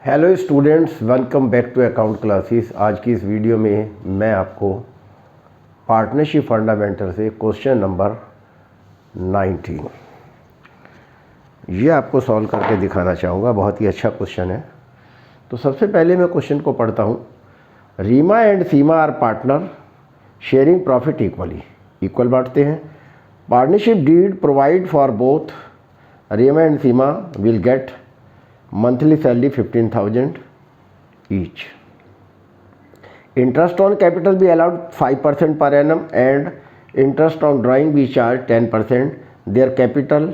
Hello students, welcome back to account classes. आज की इस वीडियो में मैं आपको पार्टनरशिप फंडामेंटल से क्वेश्चन नंबर 19 ये आपको सॉल्व करके दिखाना चाहूँगा। बहुत ही अच्छा क्वेश्चन है। तो सबसे पहले मैं क्वेश्चन को पढ़ता हूँ। Reema and Seema are partner sharing profit equal बांटते हैं। Partnership deed provide for both Reema and Seema will get monthly salary 15,000 each. Interest on capital be allowed 5% per annum and interest on drawing be charged 10%. Their capital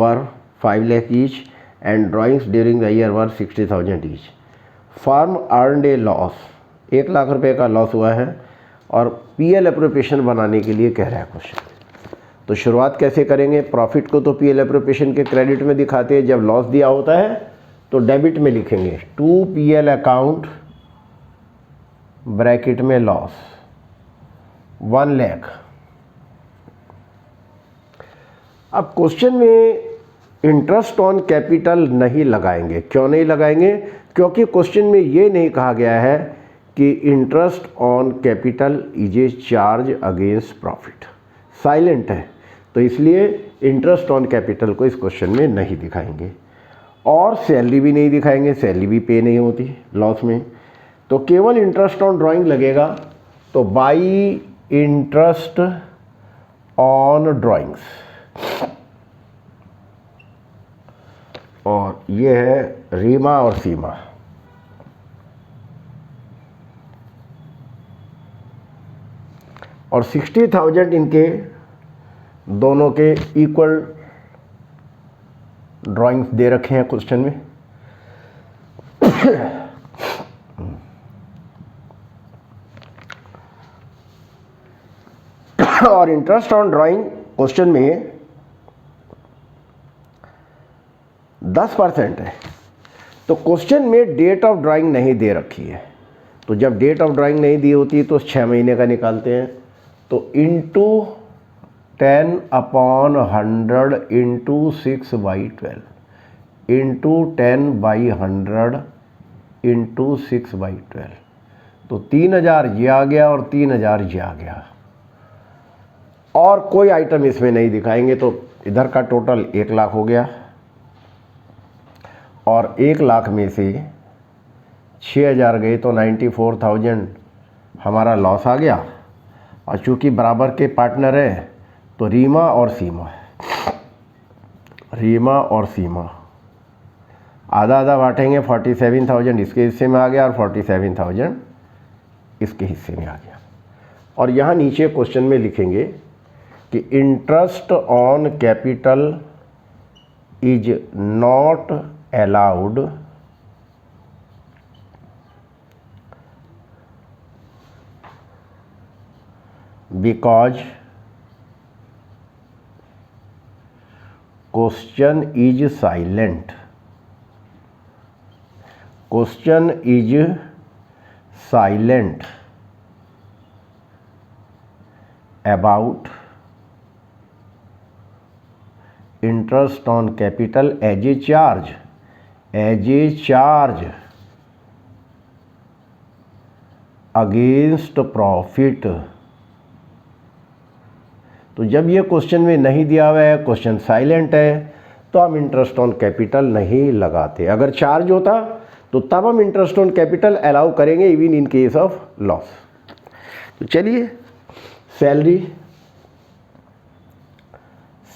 were 5 lakh each and drawings during the year were 60,000 each. Firm earned a loss, 1 lakh रुपए का loss हुआ है और PL appropriation बनाने के लिए कह रहा है क्वेश्चन। तो शुरुआत कैसे करेंगे? प्रॉफिट को तो पीएल एप्रोप्रिएशन के क्रेडिट में दिखाते हैं। जब लॉस दिया होता है तो डेबिट में लिखेंगे टू पीएल अकाउंट ब्रैकेट में लॉस 1 लाख। अब क्वेश्चन में इंटरेस्ट ऑन कैपिटल नहीं लगाएंगे। क्यों नहीं लगाएंगे? क्योंकि क्वेश्चन में ये नहीं कहा गया है कि interest on capital is a charge against profit, silent है। तो इसलिए इंटरेस्ट ऑन कैपिटल को इस क्वेश्चन में नहीं दिखाएंगे और सैलरी भी नहीं दिखाएंगे। सैलरी भी पे नहीं होती लॉस में। तो केवल इंटरेस्ट ऑन ड्राइंग लगेगा। तो बाई इंटरेस्ट ऑन ड्राइंग्स, और ये है रीमा और सीमा। और 60,000 इनके दोनों के इक्वल ड्राइंग्स दे रखे हैं क्वेश्चन में। और इंटरेस्ट ऑन ड्राइंग क्वेश्चन में 10% है। तो क्वेश्चन में डेट ऑफ ड्राइंग नहीं दे रखी है। तो जब डेट ऑफ ड्राइंग नहीं दी होती तो 6 महीने का निकालते हैं। तो इंटू 10/100 इंटू 6/12 इंटू 10/100 इंटू 6/12। तो 3,000 ये आ गया और 3,000 ये आ गया और कोई आइटम इसमें नहीं दिखाएंगे। तो इधर का टोटल 1 लाख हो गया और 1 लाख में से 6,000 गए तो 94,000 हमारा लॉस आ गया। और चूँकि बराबर के पार्टनर है तो रीमा और सीमा आधा आधा बांटेंगे। 47,000 इसके हिस्से में आ गया और 47,000 इसके हिस्से में आ गया। और यहाँ नीचे क्वेश्चन में लिखेंगे कि interest on capital is not allowed because question is silent. Question is silent about interest on capital as a charge against profit. तो जब ये क्वेश्चन में नहीं दिया हुआ है, क्वेश्चन साइलेंट है, तो हम इंटरेस्ट ऑन कैपिटल नहीं लगाते। अगर चार्ज होता तो तब हम इंटरेस्ट ऑन कैपिटल अलाउ करेंगे even in case of loss. तो चलिए,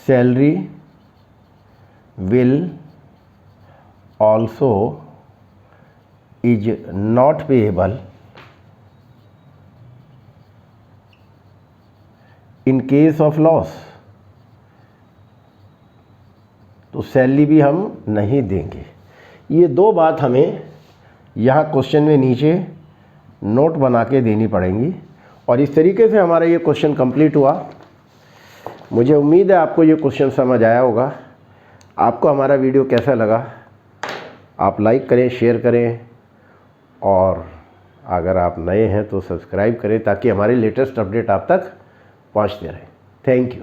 salary will also is not payable in case of loss. तो सैलरी भी हम नहीं देंगे। ये दो बात हमें यहाँ क्वेश्चन में नीचे नोट बना के देनी पड़ेंगी। और इस तरीके से हमारा ये क्वेश्चन कंप्लीट हुआ। मुझे उम्मीद है आपको ये क्वेश्चन समझ आया होगा। आपको हमारा वीडियो कैसा लगा? आप लाइक करें, शेयर करें और अगर आप नए हैं तो सब्सक्राइब करें ताकि हमारे लेटेस्ट अपडेट आप तक पहुंचते रहें। Thank you.